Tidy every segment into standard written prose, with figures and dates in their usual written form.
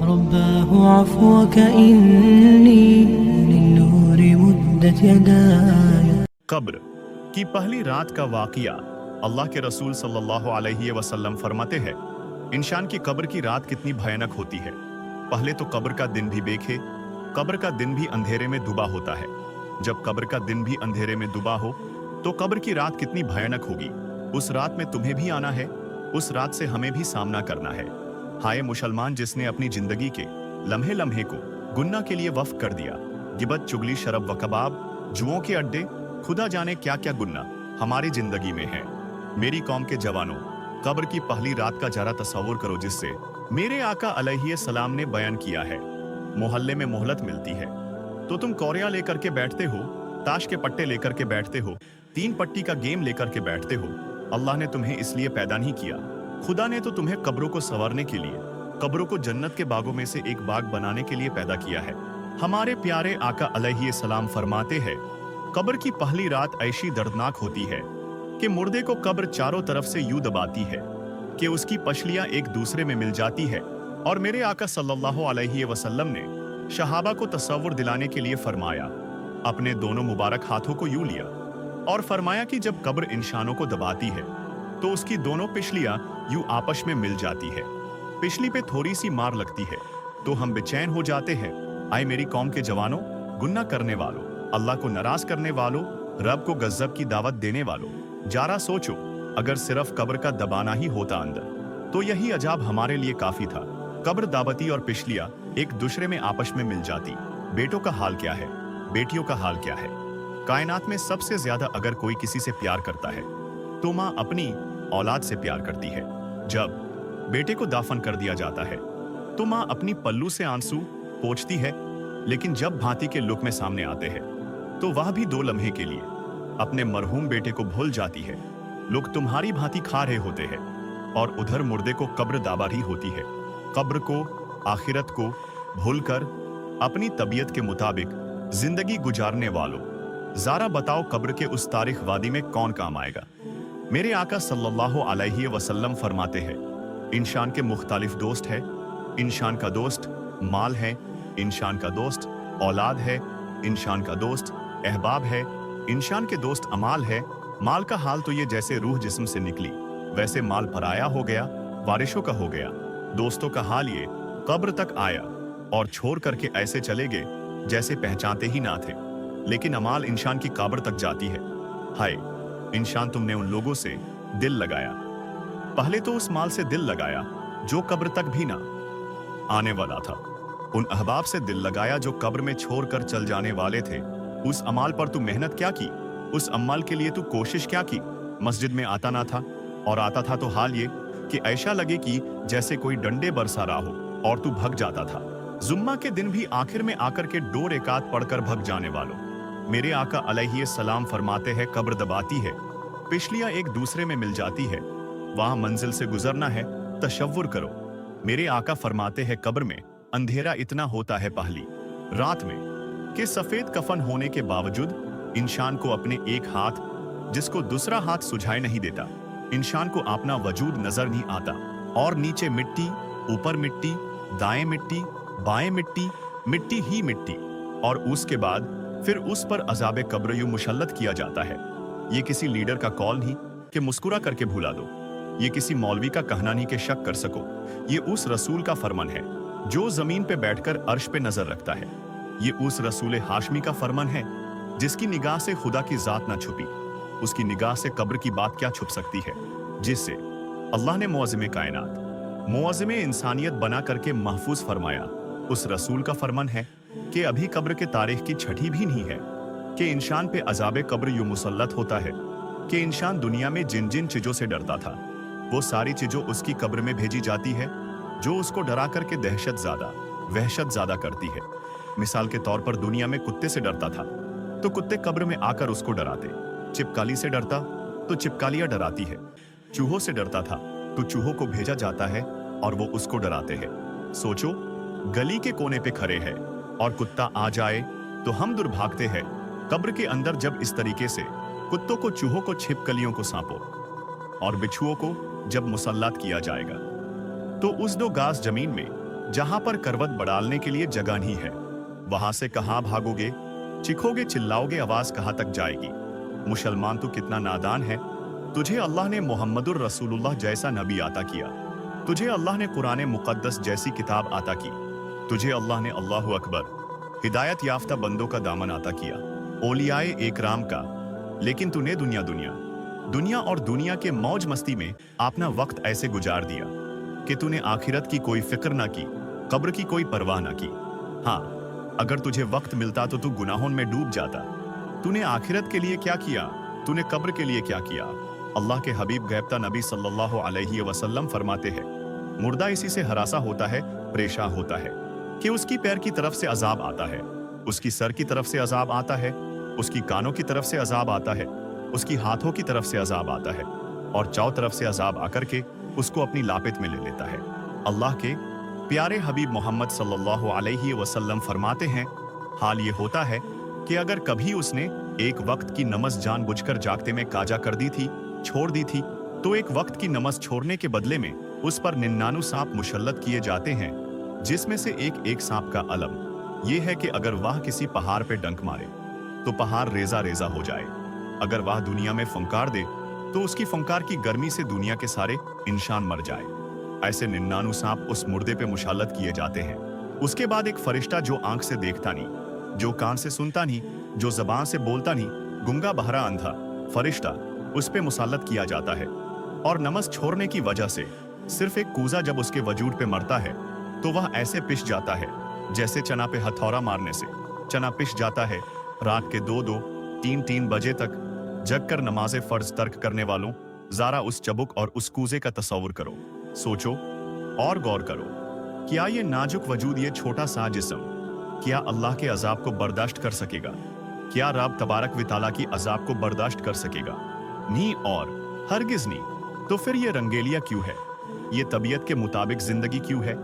رباه عفوك إني للنور مدت يداي. कब्र की पहली रात का वाक़िया अल्लाह के रसूल सल्लल्लाहु अलैहि वसल्लम फरमाते हैं, इंसान की कब्र की रात कितनी भयानक होती है। पहले तो कब्र का दिन भी देखे, कब्र का दिन भी अंधेरे में डूबा होता है। जब कब्र का दिन भी अंधेरे में डूबा हो तो कब्र की रात कितनी भयानक होगी। उस रात में तुम्हें भी आना है, उस रात से हमें भी सामना करना है। हाय मुसलमान, जिसने अपनी जिंदगी के लम्हे लम्हे को गुन्ना के लिए वक्फ कर दिया। गिबत, चुगली, शरब व कबाब, जुओं के अड्डे, खुदा जाने क्या क्या गुन्ना हमारी जिंदगी में है। मेरी कौम के जवानों, कब्र की पहली रात का जरा तस्वुर करो जिससे मेरे आका अलैहि सलाम ने बयान किया है। मोहल्ले में मोहलत मिलती है तो तुम कौरिया लेकर के बैठते हो, ताश के पट्टे लेकर के बैठते हो, 3 पट्टी का गेम लेकर के बैठते हो। अल्लाह ने तुम्हें इसलिए पैदा नहीं किया। खुदा ने तो तुम्हें कब्रों को संवारने के लिए, कब्रों को जन्नत के बागों में से एक बाग बनाने के लिए पैदा किया है। हमारे प्यारे आका अलैहि सलाम फरमाते हैं, कब्र की पहली रात ऐसी दर्दनाक होती है कि मुर्दे को कब्र चारों तरफ से यूं दबाती है कि उसकी पसलियां एक दूसरे में मिल जाती है। और मेरे आका सल्लल्लाहु अलैहि वसल्लम ने शहाबा को तसव्वुर दिलाने के लिए फरमाया, अपने दोनों मुबारक हाथों को यूं लिया और फरमाया कि जब कब्र इंसानों को दबाती है तो उसकी दोनों पिछलियां यूं आपस में मिल जाती है। पिछली पे थोड़ी सी मार लगती है तो हम बेचैन हो जाते हैं। आए मेरी कौम के जवानों, गुन्ना करने वालों, अल्लाह को नाराज करने वालों, रब को गज़ब की दावत देने वालों, जरा सोचो, अगर सिर्फ कब्र का दबाना ही होता अंदर तो यही अजाब हमारे लिए काफी था। कब्र दावती और पिछलियां एक दूसरे में आपस में मिल जाती। बेटों का हाल क्या है, बेटियों का हाल क्या है। कायनात में सबसे ज्यादा अगर कोई किसी से प्यार करता है तो माँ अपनी औलाद से प्यार करती है। जब बेटे को दाफन कर दिया जाता है तो माँ अपनी पल्लू से आंसू पोंछती है, लेकिन जब भांति के लुक में सामने आते हैं तो वह भी 2 लम्हे के लिए अपने मरहूम बेटे को भूल जाती है। लोग तुम्हारी भांति खा रहे होते हैं और उधर मुर्दे को कब्र दाबा रही होती है। कब्र को, आखिरत को भूलकर अपनी तबीयत के मुताबिक जिंदगी गुजारने वालों, जरा बताओ कब्र के उस तारीख वादी में कौन काम आएगा। मेरे आका सल्लल्लाहु अलैहि वसल्लम फरमाते हैं, इंसान के मुख्तलिफ दोस्त है। इंसान का दोस्त माल है, इंसान का दोस्त औलाद है, इंसान का दोस्त अहबाब है, इंसान के दोस्त अमाल है। माल का हाल तो ये जैसे रूह जिस्म से निकली वैसे माल पराया हो गया, वारिशों का हो गया। दोस्तों का हाल ये कब्र तक आया और छोड़ करके ऐसे चले गए जैसे पहचानते ही ना थे। लेकिन अमाल इंसान की कब्र तक जाती है। हाय इंसान, तुमने उन लोगों से दिल लगाया, पहले तो उस माल से दिल लगाया जो कब्र तक भी ना आने वाला था। उन अहबाब से दिल लगाया जो कब्र में छोड़कर चल जाने वाले थे। उस अमाल पर तू मेहनत क्या की, उस अम्माल के लिए तू कोशिश क्या की। मस्जिद में आता ना था और आता था तो हाल ये कि ऐसा लगे कि जैसे कोई डंडे बरसा रहा हो और तू भग जाता था। जुम्मा के दिन भी आखिर में आकर के 2 रकात पढ़कर भग जाने वालों, मेरे आका अलैहि सलाम फरमाते हैं, कब्र दबाती है, पिछलियां एक दूसरे में मिल जाती है। वहां मंजिल से गुजरना है, तशव्वुर करो। मेरे आका फरमाते हैं, कब्र में अंधेरा इतना होता है पहली रात में कि सफेद कफन होने के बावजूद इंसान को अपने एक हाथ जिसको दूसरा हाथ सुझाए नहीं देता, इंसान को अपना वजूद नजर नहीं आता और नीचे मिट्टी, ऊपर मिट्टी, दाएं मिट्टी, बाएं मिट्टी, मिट्टी ही मिट्टी। और उसके बाद फिर उस पर अजाबे कब्र यूं मुसल्लत किया जाता है। ये किसी लीडर का कॉल नहीं कि मुस्कुरा करके भुला दो, ये किसी मौलवी का कहना नहीं कि शक कर सको। ये उस रसूल का फरमान है जो जमीन पे बैठकर अर्श पे नजर रखता है। ये उस रसूल हाशमी का फरमान है जिसकी निगाह से खुदा की जात ना छुपी। उसकी निगाह से कब्र की बात क्या छुप सकती है, जिससे अल्लाह ने मुअज़्ज़िम कायनात, मुअज़्ज़िम इंसानियत बना करके महफूज फरमाया। उस रसूल का फरमान है कि अभी कब्र के तारीख की छठी भी नहीं है कि इंसान पे अजाबे कब्र यूं मुसल्लत होता है कि इंसान दुनिया में जिन जिन चीजों से डरता था वो सारी चीजों उसकी कब्र में भेजी जाती है, जो उसको डरा करके वहशत ज्यादा करती है। मिसाल के तौर पर दुनिया में कुत्ते से डरता था तो कुत्ते कब्र में आकर उसको डराते। चिपकाली से डरता तो चिपकालियां डराती है। चूहों से डरता था तो चूहों को भेजा जाता है और वो उसको डराते हैं। सोचो, गली के कोने पे खड़े हैं और कुत्ता आ जाए तो हम दूर भागते हैं। कब्र के अंदर जब इस तरीके से कुत्तों को, चूहों को, छिपकलियों को सांपों और बिच्छुओं को जब मुसल्लत किया जाएगा तो उस 2 गाज जमीन में जहां पर करवट बढ़ाने के लिए जगह नहीं है। वहां से कहां भागोगे? चिखोगे, चिल्लाओगे, आवाज कहां तक जाएगी? मुसलमान तू कितना नादान है। तुझे अल्लाह ने मोहम्मदुर रसूलुल्लाह जैसा नबी अता किया। तुझे अल्लाह ने कुरान मुकद्दस जैसी किताब अता की। तुझे अल्लाह ने अल्लाहु अकबर हिदायत याफ्ता बंदों का दामन अता किया, औलियाए एकराम का। लेकिन तूने दुनिया और दुनिया के मौज मस्ती में अपना वक्त ऐसे गुजार दिया कि तूने आखिरत की कोई फिक्र ना की, कब्र की कोई परवाह ना की। हाँ, अगर तुझे वक्त मिलता तो तू गुनाहों में डूब जाता। तूने आखिरत के लिए क्या किया? तूने कब्र के लिए क्या किया? अल्लाह के हबीब गैबता नबी सल्लल्लाहु अलैहि वसल्लम फरमाते हैं, मुर्दा इसी से हरासा होता है, परेशान होता है कि उसकी पैर की तरफ से अजाब आता है, उसकी सर की तरफ से अजाब आता है, उसकी कानों की तरफ से अजाब आता है, उसकी हाथों की तरफ से अजाब आता है, और चारों तरफ से अजाब आकर के उसको अपनी लापेट में ले लेता है। अल्लाह के प्यारे हबीब मोहम्मद सल्लल्लाहु अलैहि वसल्लम फरमाते हैं, हाल ये होता है कि अगर कभी उसने एक वक्त की नमाज जानबूझकर जागते में काजा कर दी थी, छोड़ दी थी, तो एक वक्त की नमाज छोड़ने के बदले में उस पर 99 सांप मुसल्लत किए जाते हैं, जिसमें से एक सांप का अलम यह है कि अगर वह किसी पहाड़ पे डंक मारे तो पहाड़ रेजा रेजा हो जाए। अगर वह दुनिया में फंकार दे तो उसकी फंकार की गर्मी से दुनिया के सारे इंसान मर जाए। ऐसे 99 सांप उस मुर्दे पे मुसल्लत किए जाते हैं। उसके बाद एक फरिश्ता जो आंख से देखता नहीं, जो कान से सुनता नहीं, जो जबान से बोलता नहीं, गुंगा बहरा अंधा फरिश्ता उस पे मुसल्लत किया जाता है। और नमाज छोड़ने की वजह से सिर्फ एक कूजा जब उसके वजूद पे मरता है तो वह ऐसे पिस जाता है जैसे चना पे हथौड़ा मारने से चना पिस जाता है। रात के 2-2, 3-3 बजे तक जगकर नमाज़े फर्ज तर्क करने वालों, ज़रा उस चबुक और उस कूजे का तसव्वुर करो, सोचो और गौर करो। क्या ये नाजुक वजूद, ये छोटा सा जिस्म, क्या अल्लाह के अजाब को बर्दाश्त कर सकेगा? क्या रब तबारक व तआला की अजाब को बर्दाश्त कर सकेगा? नहीं और हरगिज नहीं। तो फिर ये रंगेलिया क्यों है? ये तबीयत के मुताबिक जिंदगी क्यों है?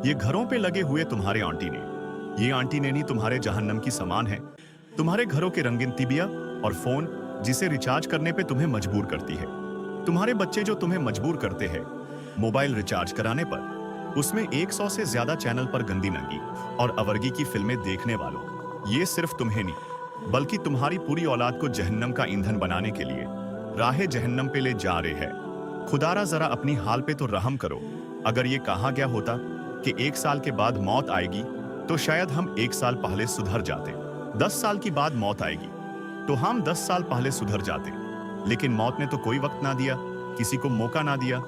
ये घरों पे लगे हुए तुम्हारे आंटी ने, ये आंटी ने नहीं तुम्हारे जहन्नम की समान है। तुम्हारे घरों के रंगीन टीवियां और फोन जिसे रिचार्ज करने पे तुम्हें मजबूर करती है। तुम्हारे बच्चे जो तुम्हें मजबूर करते हैं मोबाइल रिचार्ज कराने पर, उसमें 100 से ज्यादा चैनल पर गंदी नंगी और अवर्गी की फिल्में देखने वालों, ये सिर्फ तुम्हें नहीं बल्कि तुम्हारी पूरी औलाद को जहन्नम का ईंधन बनाने के लिए राह जहन्नम पे ले जा रहे हैं। खुदारा जरा अपनी हाल पे तो रहम करो। अगर ये कहा गया होता कि 1 साल के बाद मौत आएगी तो शायद हम 1 साल पहले सुधर जाते। 10 साल की बाद मौत आएगी तो हम 10 साल पहले सुधर जाते। लेकिन मौत ने तो कोई वक्त ना दिया, किसी को मौका ना दिया।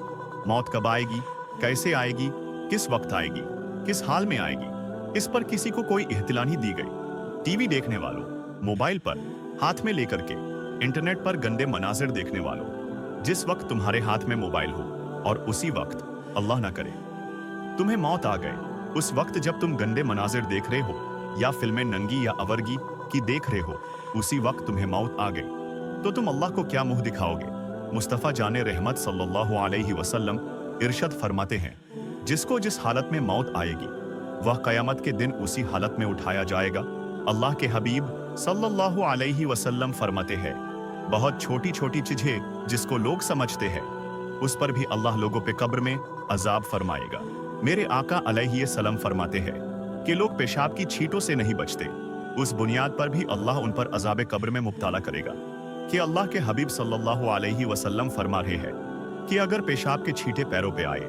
मौत कब आएगी, कैसे आएगी, किस वक्त आएगी, किस हाल में आएगी, इस पर किसी को कोई इत्तला नहीं दी गई। टीवी देखने वालों, मोबाइल पर हाथ में लेकर के इंटरनेट पर गंदे मनाजिर देखने वालों, जिस वक्त तुम्हारे हाथ में मोबाइल हो और उसी वक्त अल्लाह ना करे तुम्हें मौत आ गए, उस वक्त जब तुम गंदे मनाजिर देख रहे हो या फिल्में नंगी या अवर्गी की देख रहे हो, उसी वक्त तुम्हें मौत आ गई, तो तुम अल्लाह को क्या मुंह दिखाओगे? मुस्तफ़ा जाने रहमत सल्लल्लाहु अलैहि वसल्लम इरशाद फरमाते हैं, जिसको जिस हालत में मौत आएगी वह क़यामत के दिन उसी हालत में उठाया जाएगा। अल्लाह के हबीब सल्लल्लाहु अलैहि वसल्लम फरमाते हैं, बहुत छोटी छोटी चीजें जिसको लोग समझते हैं उस पर भी अल्लाह लोगों पे कब्र में अजाब फरमाएगा। मेरे आका अलैहि सल्लम फरमाते हैं कि लोग पेशाब की छींटों से नहीं बचते, उस बुनियाद पर भी अल्लाह उन पर अजाब कब्र में मुब्तला करेगा। कि अल्लाह के हबीब सल्लल्लाहु अलैहि वसल्लम फरमा रहे हैं कि अगर पेशाब के छींटे पैरों पे आए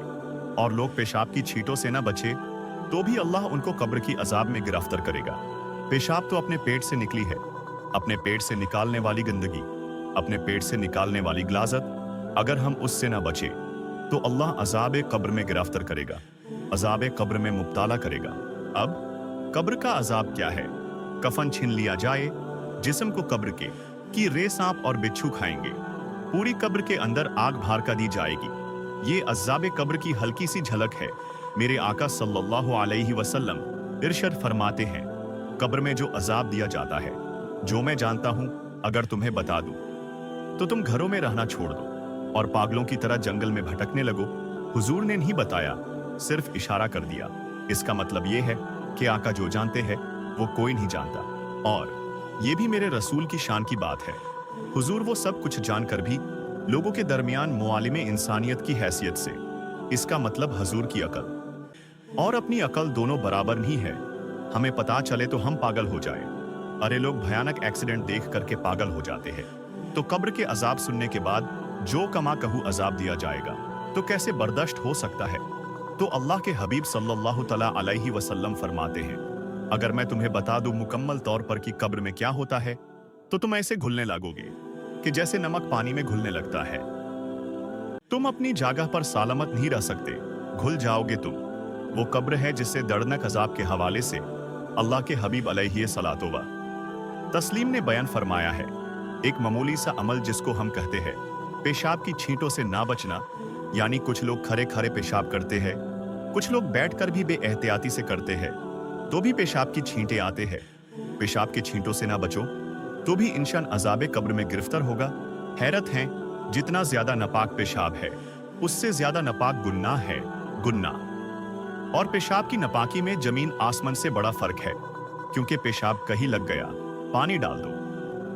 और लोग पेशाब की छींटों से न बचे तो भी अल्लाह उनको कब्र की अजाब में गिरफ्तार करेगा। पेशाब तो अपने पेट से निकली है, अपने पेट से निकालने वाली गंदगी, अपने पेट से निकालने वाली गिलाजत, अगर हम उससे न बचे तो अल्लाह अजाब कब्र में गिरफ्तार करेगा, अजाब कब्र में मुब्तला करेगा। अब कब्र का अजाब क्या है? कफन छीन लिया जाए, जिस्म को कब्र के कि रे सांप और बिच्छू खाएंगे, पूरी कब्र के अंदर आग भार का दी जाएगी। ये अजाब कब्र की हल्की सी झलक है। मेरे आका सल्लल्लाहु अलैहि वसल्लम इरशाद फरमाते हैं, कब्र में जो अजाब दिया जाता है, जो मैं जानता हूं, अगर तुम्हें बता दूं तो तुम घरों में रहना छोड़ दो और पागलों की तरह जंगल में भटकने लगो। हुजूर ने नहीं बताया, सिर्फ इशारा कर दिया। इसका मतलब यह है कि आका जो जानते हैं वो कोई नहीं जानता, और ये भी मेरे रसूल की शान की बात है। हुजूर वो सब कुछ जानकर भी लोगों के दरमियान मुआलिमे इंसानियत की हैसियत से, इसका मतलब हुजूर की अकल, और अपनी अकल दोनों बराबर नहीं है। हमें पता चले तो हम पागल हो जाए। अरे लोग भयानक एक्सीडेंट देख करके पागल हो जाते हैं। तो कब्र के अजाब सुनने के बाद जो कमा कहू अजाब दिया जाएगा तो कैसे बर्दाश्त हो सकता है। तो अल्लाह के हबीब सल्लल्लाहु तआला अलैहि वसल्लम फरमाते हैं, अगर मैं तुम्हें बता दूं मुकम्मल तौर पर कि कब्र में क्या होता है तो तुम ऐसे घुलने लगोगे कि जैसे नमक पानी में घुलने लगता है। तुम अपनी जगह पर सलामत नहीं रह सकते, घुल जाओगे तुम। वो कब्र है जिससे दर्दनाक अजाब के हवाले से अल्लाह के हबीब अलैहि सलातो व तस्लीम ने बयान फरमाया है, एक मामूली सा अमल जिसको हम कहते हैं पेशाब की छींटों से ना बचना, यानी कुछ लोग खड़े खड़े पेशाब करते हैं, कुछ लोग बैठकर भी बेएहतियाती से करते हैं तो भी पेशाब की छींटे आते हैं। पेशाब की छींटों से ना बचो तो भी इंसान अजाब कब्र में गिरफ्तार होगा। हैरत है, जितना ज्यादा नापाक पेशाब है उससे ज्यादा नापाक गुन्नाह है गुन्नाह। और पेशाब की नापाकी में जमीन आसमान से बड़ा फर्क है, क्योंकि पेशाब कहीं लग गया, पानी डाल दो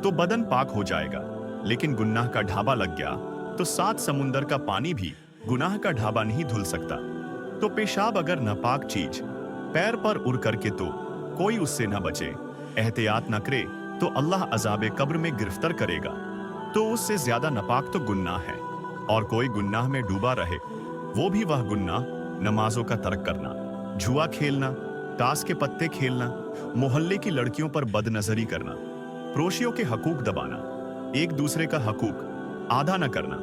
तो बदन पाक हो जाएगा, लेकिन गुन्नाह का ढाबा लग गया तो 7 समुंदर का पानी भी गुनाह का ढाबा नहीं धुल सकता। तो पेशाब अगर नापाक चीज पैर पर उड़ करके तो कोई उससे ना बचे, एहतियात न करे तो अल्लाह अजाब कब्र में गिरफ्तार करेगा। तो उससे ज्यादा नापाक तो गुन्नाह है। और कोई गुन्नाह में डूबा रहे, वो भी वह गुन्नाह नमाजों का तर्क करना, जुआ खेलना, ताश के पत्ते खेलना, मोहल्ले की लड़कियों पर बदनजरी करना, पड़ोसियों के हकूक दबाना, एक दूसरे का हकूक आधा न करना,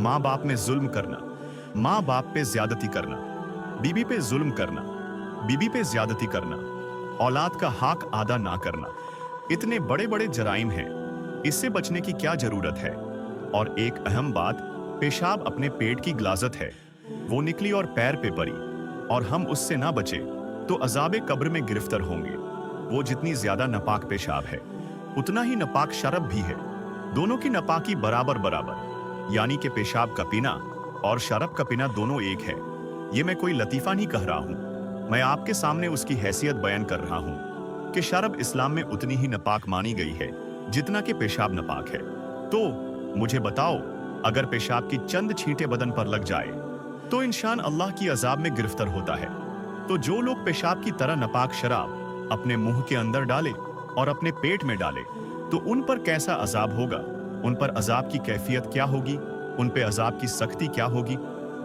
माँ बाप में जुल्म करना, माँ बाप पे ज्यादती करना, बीबी पे जुल्म करना, बीबी पे ज्यादती करना, औलाद का हक आदा ना करना। इतने बड़े बड़े जराइम हैं, इससे बचने की क्या जरूरत है। और एक अहम बात, पेशाब अपने पेट की गिलाजत है, वो निकली और पैर पे पड़ी और हम उससे ना बचे तो अजाब कब्र में गिरफ्तार होंगे। वो जितनी ज्यादा नापाक पेशाब है उतना ही नापाक शराब भी है। दोनों की नापाकी बराबर बराबर, यानी कि पेशाब का पीना और शराब का पीना दोनों एक है। ये मैं कोई लतीफा नहीं कह रहा हूँ, मैं आपके सामने उसकी हैसियत बयान कर रहा हूँ कि शराब इस्लाम में उतनी ही नापाक मानी गई है जितना कि पेशाब नापाक है। तो मुझे बताओ, अगर पेशाब की चंद छींटे बदन पर लग जाए तो इंसान अल्लाह की अजाब में गिरफ्तार होता है। तो जो लोग पेशाब की तरह नापाक शराब अपने मुंह के अंदर डाले और अपने पेट में डाले तो उन पर कैसा अजाब होगा, उन पर अजाब की कैफियत क्या होगी, उन पे अजाब की सख्ती क्या होगी।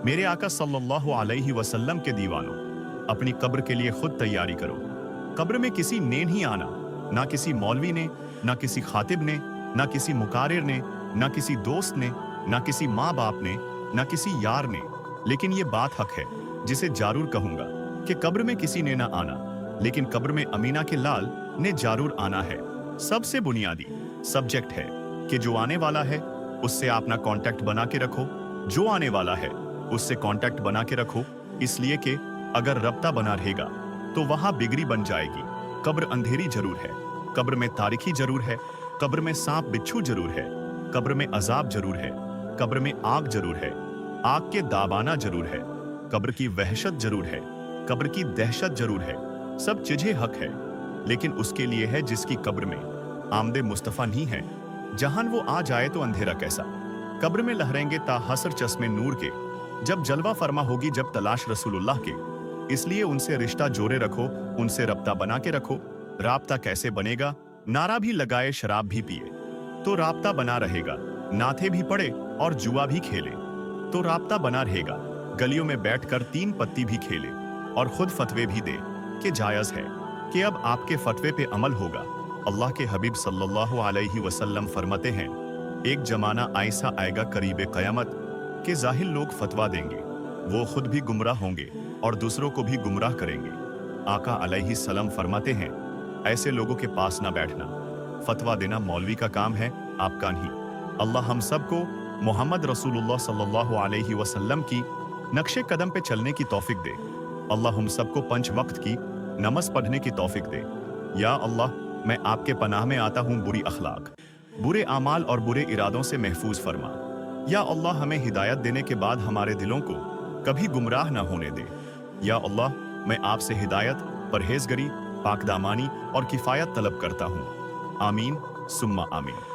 मेरे आका सल्लल्लाहु अलैहि वसल्लम के दीवानों, अपनी कब्र के लिए खुद तैयारी करो। कब्र में किसी ने नहीं आना, ना किसी मौलवी ने, ना किसी खातिब ने, ना किसी मुकारिर ने, ना किसी दोस्त ने, ना किसी माँ बाप ने, ना किसी यार ने। लेकिन ये बात हक है जिसे जरूर कहूंगा कि कब्र में किसी ने ना आना, लेकिन कब्र में अमीना के लाल ने जरूर आना है। सबसे बुनियादी सब्जेक्ट है कि जो आने वाला है उससे अपना कांटेक्ट बना के रखो, जो आने वाला है उससे कांटेक्ट बना के रखो, इसलिए कि अगर रब्ता बना रहेगा तो वहां बिगड़ी बन जाएगी। कब्र अंधेरी जरूर है, कब्र में तारीखी जरूर है, कब्र में सांप बिच्छू जरूर है, कब्र में अजाब जरूर है, कब्र में आग जरूर है, आग के दाबाना जरूर है, कब्र की वहशत जरूर है, कब्र की दहशत जरूर है। सब चीजें हक है, लेकिन उसके लिए है जिसकी कब्र में आमदे मुस्तफा नहीं है। जहां वो आ जाए तो अंधेरा कैसा, कब्र में लहरेंगे ता हसर चश्मे नूर के, जब जलवा फरमा होगी जब तलाश रसूलुल्लाह के। इसलिए उनसे रिश्ता जोड़े रखो, उनसे रब्ता बना के रखो। राब्ता कैसे बनेगा, नारा भी लगाए शराब भी पिए तो राब्ता बना रहेगा, नाथे भी पड़े और जुआ भी खेले तो राब्ता बना रहेगा। गलियों में बैठकर 3 पत्ती भी खेले और खुद फतवे भी दे कि जायज है कि अब आपके फतवे पे अमल होगा। अल्लाह के हबीब सल्लल्लाहु अलैहि वसल्लम फरमाते हैं, एक जमाना ऐसा आएगा करीब क़यामत के जाहिल लोग फतवा देंगे, वो खुद भी गुमराह होंगे और दूसरों को भी गुमराह करेंगे। आका अलैहि सलाम फरमाते हैं, ऐसे लोगों के पास ना बैठना, फतवा देना मौलवी का काम है, आपका नहीं। अल्लाह हम सबको मोहम्मद रसूलुल्लाह सल्लल्लाहु अलैहि वसल्लम की नक्शे कदम पे चलने की तौफीक दे। अल्लाह हम सबको 5 वक्त की नमाज पढ़ने की तौफीक दे। या अल्लाह, मैं आपके पनाह में आता हूँ बुरी अखलाक, बुरे आमाल और बुरे इरादों से महफूज फरमा। या अल्लाह, हमें हिदायत देने के बाद हमारे दिलों को कभी गुमराह ना होने दे। या अल्लाह, मैं आपसे हिदायत, परहेजगरी, पाकदामानी और किफ़ायत तलब करता हूँ। आमीन सुम्मा आमीन।